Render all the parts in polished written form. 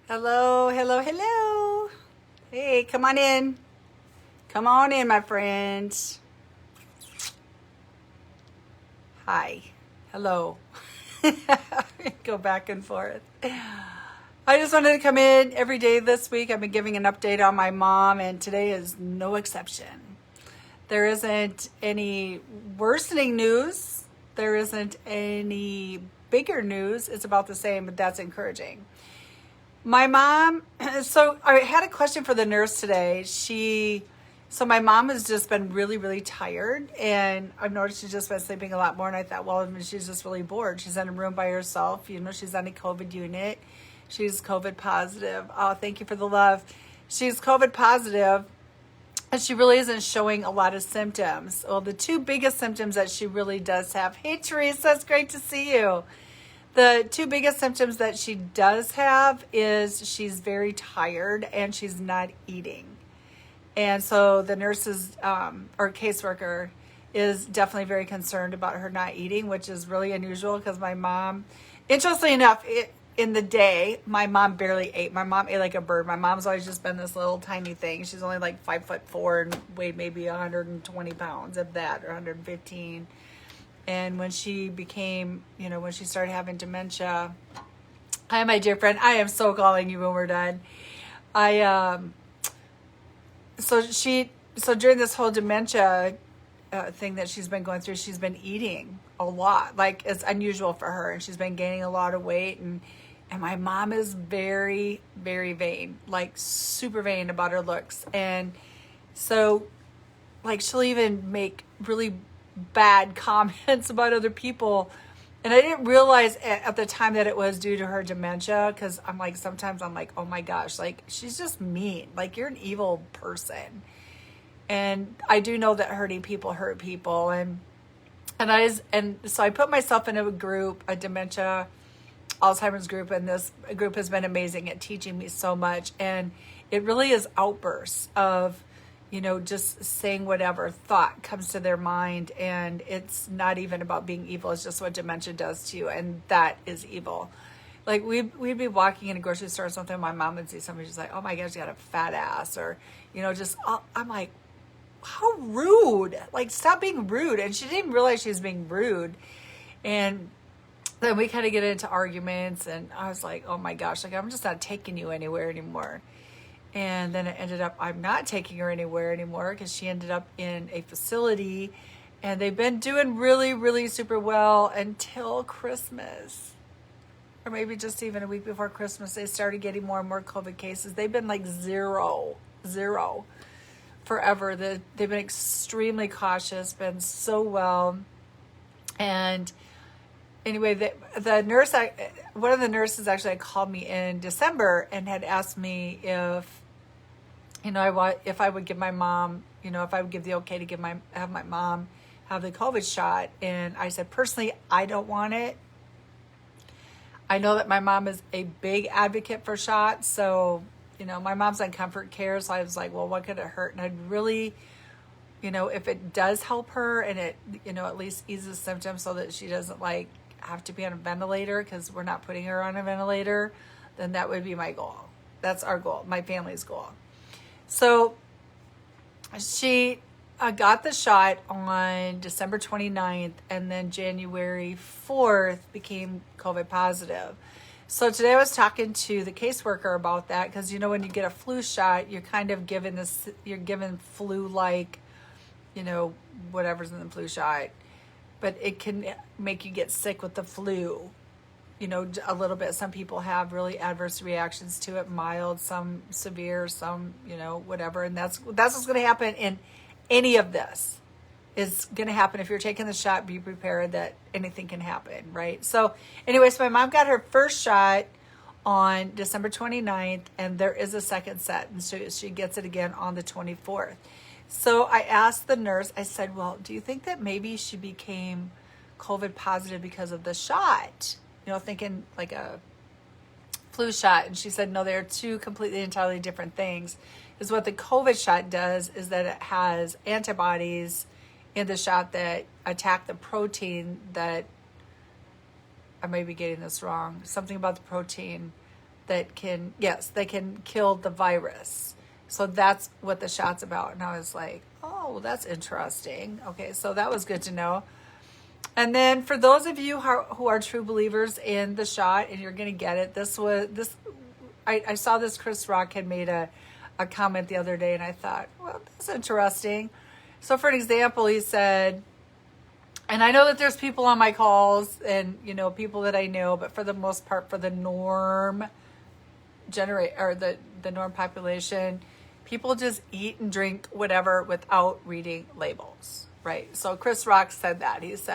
Hello, hello, hello. Hey, come on in. Come on in, my friends. Hi. Hello. Go back and forth. I just wanted to come in every day this week. I've been giving an update on my mom, and today is no exception. There isn't any worsening news. There isn't any bigger news. It's about the same, but that's encouraging. My mom, so I had a question for the nurse today. So my mom has just been really, really tired, and I've noticed she's just been sleeping a lot more. And I thought, well, she's just really bored. She's in a room by herself. She's on a COVID unit. She's COVID positive. Oh, thank you for the love. She's COVID positive, and she really isn't showing a lot of symptoms. Well, the two biggest symptoms that she really does have. Hey, Teresa, it's great to see you. The two biggest symptoms that she does have is she's very tired and she's not eating. And so the nurses or caseworker is definitely very concerned about her not eating, which is really unusual because my mom, interestingly enough, in the day, my mom barely ate. My mom ate like a bird. My mom's always just been this little tiny thing. She's only like 5'4" and weighed maybe 120 pounds, of that, or 115. And when she became, when she started having dementia, hi, my dear friend, I am so calling you when we're done. So during this whole dementia thing that she's been going through, she's been eating a lot. Like, it's unusual for her, and she's been gaining a lot of weight. And my mom is very, very vain, like super vain about her looks. And so, like, she'll even make really bad comments about other people, and I didn't realize at the time that it was due to her dementia, because sometimes I'm like, oh my gosh, like, she's just mean, like, you're an evil person. And I do know that hurting people hurt people, and so I put myself in a group, a dementia Alzheimer's group, and this group has been amazing at teaching me so much. And it really is outbursts of just saying whatever thought comes to their mind. And it's not even about being evil. It's just what dementia does to you. And that is evil. Like, we'd be walking in a grocery store or something. My mom would see somebody, she's like, oh my gosh, you got a fat ass. Or, I'm like, how rude. Like, stop being rude. And she didn't realize she was being rude. And then we kind of get into arguments. And I was like, oh my gosh, like, I'm just not taking you anywhere anymore. And then it ended up, I'm not taking her anywhere anymore, because she ended up in a facility, and they've been doing really, really super well until Christmas, or maybe just even a week before Christmas. They started getting more and more COVID cases. They've been like zero forever. They've been extremely cautious, been so well. And anyway, the nurse, one of the nurses actually called me in December and had asked me if I would give my mom, if I would give the okay to have my mom have the COVID shot. And I said, personally, I don't want it. I know that my mom is a big advocate for shots. So, my mom's on comfort care. So I was like, well, what could it hurt? And I'd really, if it does help her, and it, at least eases symptoms so that she doesn't like have to be on a ventilator, because we're not putting her on a ventilator, then that would be my goal. That's our goal, my family's goal. So she got the shot on December 29th, and then January 4th became COVID positive. So today I was talking to the caseworker about that, because when you get a flu shot, you're kind of given you're given flu-like, whatever's in the flu shot, but it can make you get sick with the flu. A little bit. Some people have really adverse reactions to it, mild, some severe, some, whatever. And that's what's going to happen in any of this. Is going to happen if you're taking the shot. Be prepared that anything can happen, right? So anyway, so my mom got her first shot on December 29th, and there is a second set. And so she gets it again on the 24th. So I asked the nurse, I said, well, do you think that maybe she became COVID positive because of the shot? Thinking like a flu shot. And she said, no, they're two completely, entirely different things. Is what the COVID shot does is that it has antibodies in the shot that attack the protein that, I may be getting this wrong, something about the protein that can, yes, they can kill the virus. So that's what the shot's about. And I was like, oh, that's interesting. Okay, so that was good to know. And then for those of you who are true believers in the shot and you're going to get it, I saw this Chris Rock had made a comment the other day, and I thought, well, that's interesting. So for an example, he said, and I know that there's people on my calls and, people that I know, but for the most part, for the norm the norm population, people just eat and drink whatever without reading labels, right? So Chris Rock said that. He's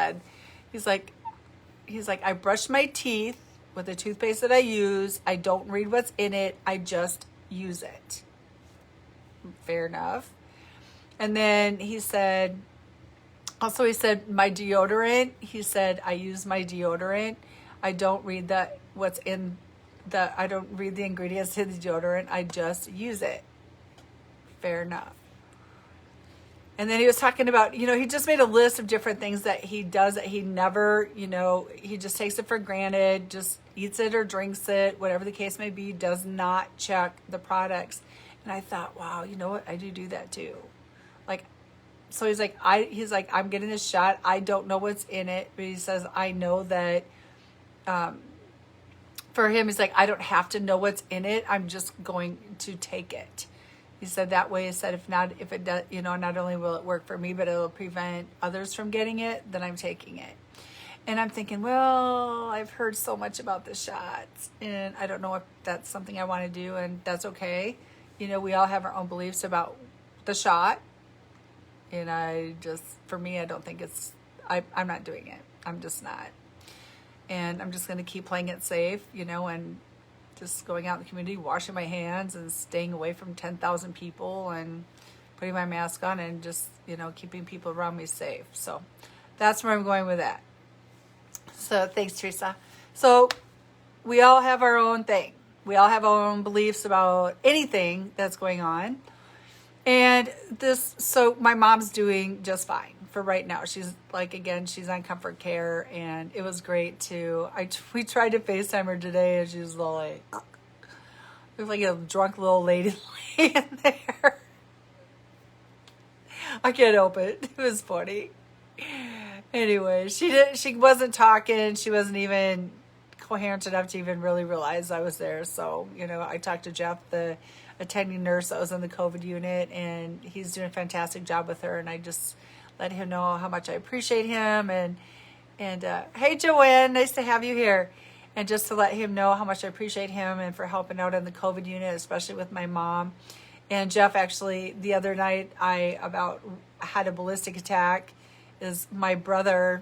like, I brush my teeth with the toothpaste that I use. I don't read what's in it. I just use it. Fair enough. And then he said, my deodorant. He said, I use my deodorant. I don't read I don't read the ingredients to the deodorant. I just use it. Fair enough. And then he was talking about, he just made a list of different things that he does that he never, he just takes it for granted, just eats it or drinks it, whatever the case may be, does not check the products. And I thought, wow, you know what? I do that too. So he's like, I'm getting this shot. I don't know what's in it, but he says, I know that, for him, he's like, I don't have to know what's in it. I'm just going to take it. He said that way. He said, if it does, not only will it work for me, but it'll prevent others from getting it, then I'm taking it. And I'm thinking, well, I've heard so much about the shots, and I don't know if that's something I want to do, and that's okay. We all have our own beliefs about the shot. And for me, I don't think I'm not doing it. I'm just not. And I'm just going to keep playing it safe, and just going out in the community, washing my hands and staying away from 10,000 people and putting my mask on and just, keeping people around me safe. So that's where I'm going with that. So thanks, Teresa. So we all have our own thing. We all have our own beliefs about anything that's going on. And so my mom's doing just fine for right now. She's she's on comfort care, and it was great we tried to FaceTime her today, and she was like a drunk little lady laying there. I can't help it. It was funny. Anyway, she wasn't talking. She wasn't even coherent enough to even really realize I was there. So, I talked to Jeff, the attending nurse that was in the COVID unit, and he's doing a fantastic job with her. And I just let him know how much I appreciate him. And hey, Joanne, nice to have you here. And just to let him know how much I appreciate him and for helping out in the COVID unit, especially with my mom. And Jeff, actually, the other night, I had a ballistic attack. Is my brother,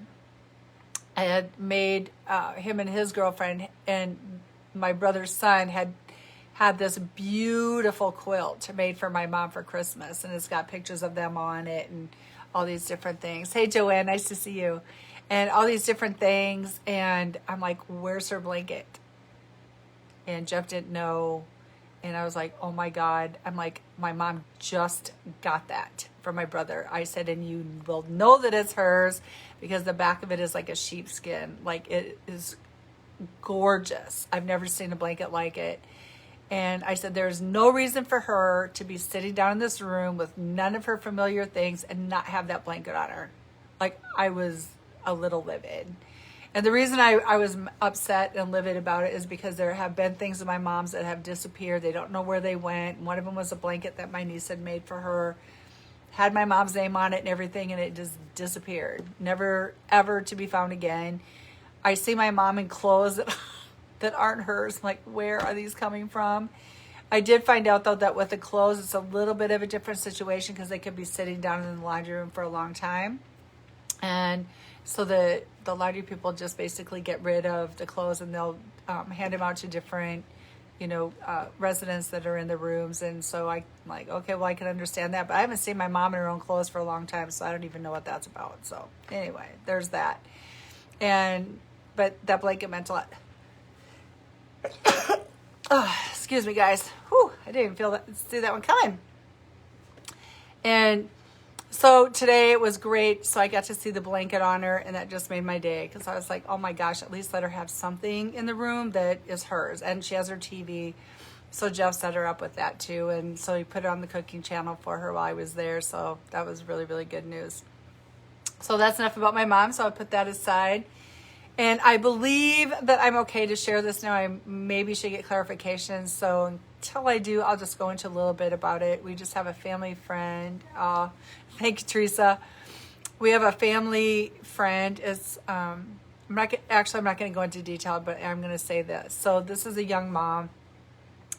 I had made him and his girlfriend and my brother's son had this beautiful quilt made for my mom for Christmas, and it's got pictures of them on it and all these different things. Hey, Joanne, nice to see you. And all these different things, and I'm like, where's her blanket? And Jeff didn't know, and I was like, oh my God. I'm like, my mom just got that from my brother. I said, and you will know that it's hers because the back of it is like a sheepskin. Like, it is gorgeous. I've never seen a blanket like it. And I said, there's no reason for her to be sitting down in this room with none of her familiar things and not have that blanket on her. Like, I was a little livid. And the reason I was upset and livid about it is because there have been things of my mom's that have disappeared. They don't know where they went. One of them was a blanket that my niece had made for her. Had my mom's name on it and everything, and it just disappeared. Never, ever to be found again. I see my mom in clothes that aren't hers. I'm like, where are these coming from? I did find out, though, that with the clothes, it's a little bit of a different situation because they could be sitting down in the laundry room for a long time. And so the laundry people just basically get rid of the clothes, and they'll hand them out to different, residents that are in the rooms. And so I'm like, okay, well, I can understand that. But I haven't seen my mom in her own clothes for a long time, so I don't even know what that's about. So anyway, there's that. But that blanket meant a lot. Oh, excuse me, guys. Whew, I didn't even see that one coming. And So today it was great. So I got to see the blanket on her, and that just made my day, because I was like, oh my gosh, at least let her have something in the room that is hers. And she has her TV. So Jeff set her up with that too. And so he put it on the cooking channel for her while I was there. So that was really, really good news. So that's enough about my mom. So I put that aside. And I believe that I'm okay to share this now. I maybe should get clarification. So until I do, I'll just go into a little bit about it. We just have a family friend. Thank you, Teresa. We have a family friend. I'm not going to go into detail, but I'm going to say this. So this is a young mom,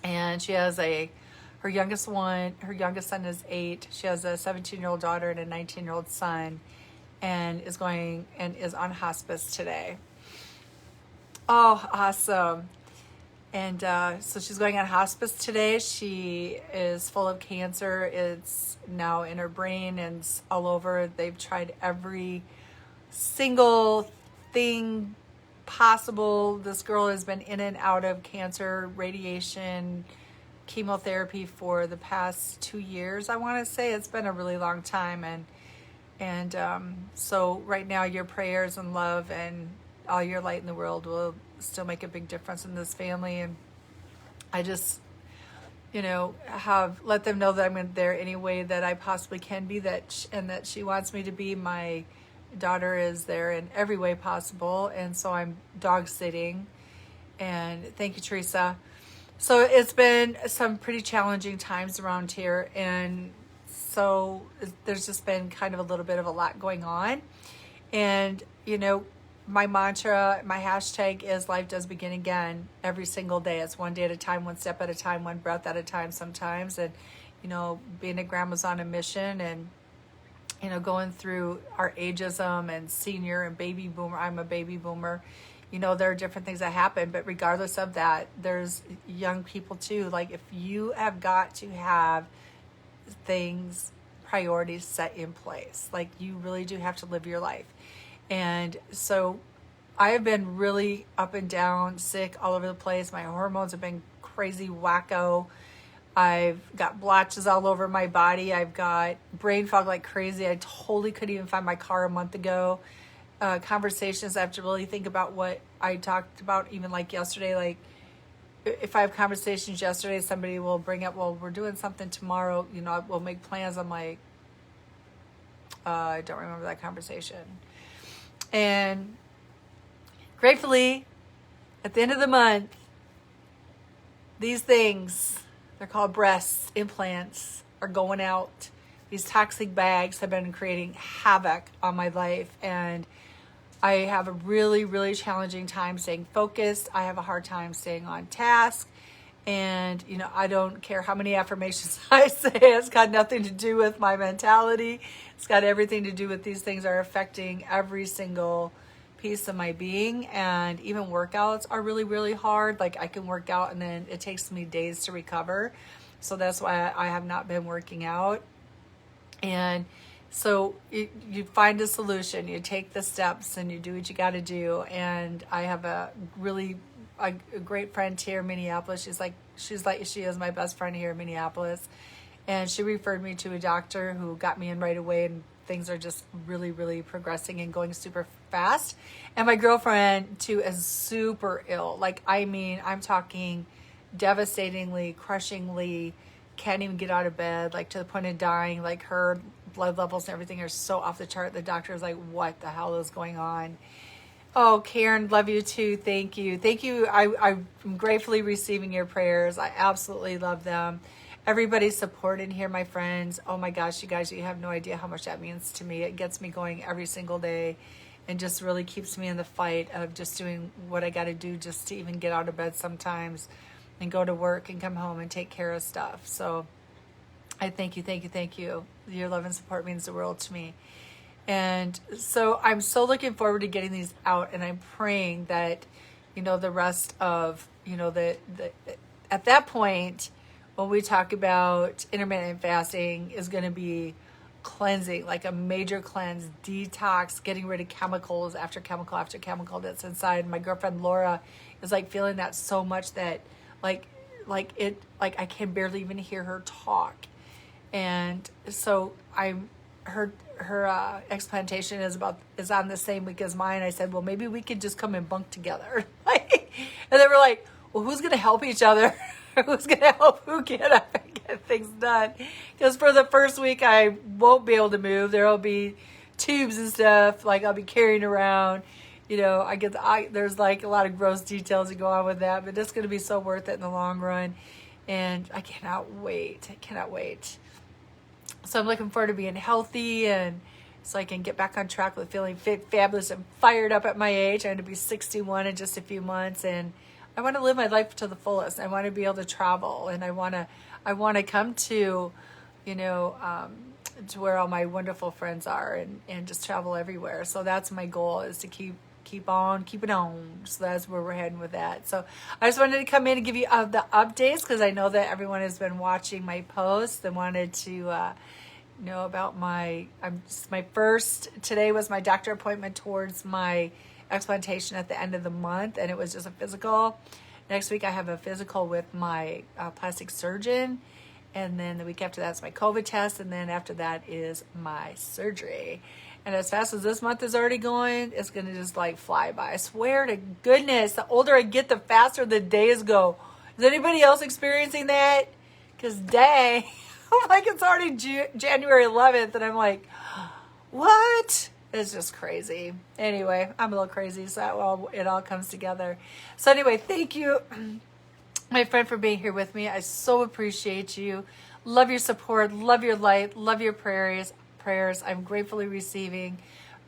and she has her youngest son is 8. She has a 17-year-old daughter and a 19-year-old son, and is on hospice today. Oh, awesome. And so she's going on hospice today. She is full of cancer. It's now in her brain and all over. They've tried every single thing possible. This girl has been in and out of cancer, radiation, chemotherapy for the past 2 years. I want to say it's been a really long time. And so right now, your prayers and love and all your light in the world will still make a big difference in this family. And I just, have let them know that I'm in there any way that I possibly can be, and that she wants me to be. My daughter is there in every way possible. And so I'm dog sitting. And thank you, Teresa. So it's been some pretty challenging times around here. And so there's just been kind of a little bit of a lot going on. And, my mantra, my hashtag is life does begin again every single day. It's one day at a time, one step at a time, one breath at a time sometimes. And, being a grandma's on a mission, and, going through our ageism and senior and baby boomer. I'm a baby boomer. There are different things that happen, but regardless of that, there's young people too. Like, if you have got to have priorities set in place, like, you really do have to live your life. And so I have been really up and down, sick, all over the place. My hormones have been crazy wacko. I've got blotches all over my body. I've got brain fog like crazy. I totally couldn't even find my car a month ago. Conversations, I have to really think about what I talked about, even like yesterday. Like, if I have conversations yesterday, somebody will bring up, well, we're doing something tomorrow. We'll make plans. I'm like, I don't remember that conversation. And gratefully, at the end of the month, these things, they're called breast implants, are going out. These toxic bags have been creating havoc on my life. And I have a really, really challenging time staying focused. I have a hard time staying on task. And, I don't care how many affirmations I say. It's got nothing to do with my mentality. It's got everything to do with these things are affecting every single piece of my being. And even workouts are really, really hard. Like, I can work out and then it takes me days to recover. So that's why I have not been working out. And so you find a solution, you take the steps, and you do what you got to do. And I have a great friend here in Minneapolis. She is my best friend here in Minneapolis. And she referred me to a doctor who got me in right away, and things are just really, really progressing and going super fast. And my girlfriend too is super ill. Like, I'm talking devastatingly, crushingly, can't even get out of bed, like to the point of dying. Like, her blood levels and everything are so off the chart. The doctor is like, what the hell is going on? Oh, Karen, love you too. Thank you. Thank you. I'm gratefully receiving your prayers. I absolutely love them. Everybody's supporting here, my friends. Oh my gosh, you guys, you have no idea how much that means to me. It gets me going every single day and just really keeps me in the fight of just doing what I got to do just to even get out of bed sometimes and go to work and come home and take care of stuff. So I thank you, thank you, thank you. Your love and support means the world to me. And so I'm so looking forward to getting these out, and I'm praying that, the rest of, at that point, when we talk about intermittent fasting, is going to be cleansing, like a major cleanse, detox, getting rid of chemicals after chemical that's inside. My girlfriend Laura is like feeling that so much that like I can barely even hear her talk. And so I'm her explantation is on the same week as mine. I said, well, maybe we could just come and bunk together. And they were like, well, who's going to help each other? Who's going to help who get up and get things done? Because for the first week, I won't be able to move. There will be tubes and stuff like I'll be carrying around. There's like a lot of gross details that go on with that, but it's going to be so worth it in the long run. And I cannot wait. I cannot wait. So I'm looking forward to being healthy, and so I can get back on track with feeling fit, fabulous, and fired up at my age. I'm going to be 61 in just a few months, and I want to live my life to the fullest. I want to be able to travel, and I want to come to, to where all my wonderful friends are, and just travel everywhere. So that's my goal, is to keep on keeping on. So that's where we're heading with that. So I just wanted to come in and give you the updates, because I know that everyone has been watching my posts and wanted to know about today was my doctor appointment towards my explantation at the end of the month, and it was just a physical. Next week I have a physical with my plastic surgeon, and then the week after that's my COVID test, and then after that is my surgery. And as fast as this month is already going, it's going to just like fly by. I swear to goodness, the older I get, the faster the days go. Is anybody else experiencing that? Because I'm like, it's already January 11th, and I'm like, what? It's just crazy. Anyway, I'm a little crazy, so it all comes together. So anyway, thank you, my friend, for being here with me. I so appreciate you. Love your support. Love your light. Love your prayers. I'm gratefully receiving,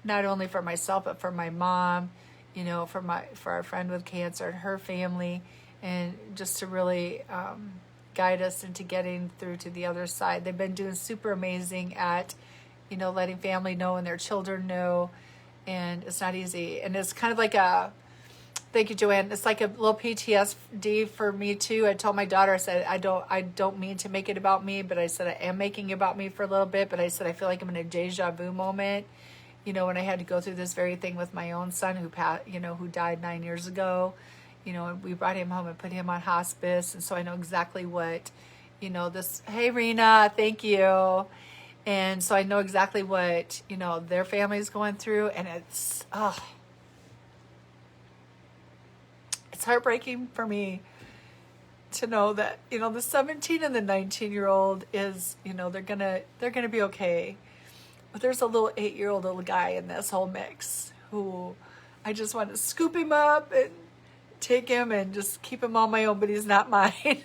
not only for myself, but for my mom, for our friend with cancer and her family, and just to really guide us into getting through to the other side. They've been doing super amazing at, letting family know and their children know, and it's not easy. And it's kind of like thank you, Joanne. It's like a little PTSD for me too. I told my daughter, I said, I don't mean to make it about me, but I said, I am making it about me for a little bit. But I said, I feel like I'm in a deja vu moment, when I had to go through this very thing with my own son who died 9 years ago, and we brought him home and put him on hospice. And so I know exactly what, hey, Rena, thank you. And so I know exactly what, their family's going through. And it's heartbreaking for me to know that, the 17 and the 19-year-old is, they're gonna be okay. But there's a little 8-year-old little guy in this whole mix who I just want to scoop him up and take him and just keep him on my own, but he's not mine.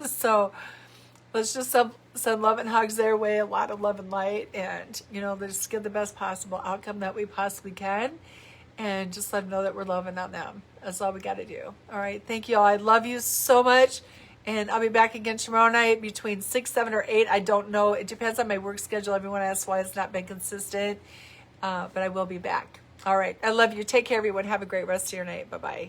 So let's just send love and hugs their way, a lot of love and light, and, let's just get the best possible outcome that we possibly can, and just let them know that we're loving on them. That's all we got to do. All right. Thank you all. I love you so much. And I'll be back again tomorrow night between 6, 7, or 8. I don't know. It depends on my work schedule. Everyone asks why it's not been consistent. But I will be back. All right. I love you. Take care, everyone. Have a great rest of your night. Bye-bye.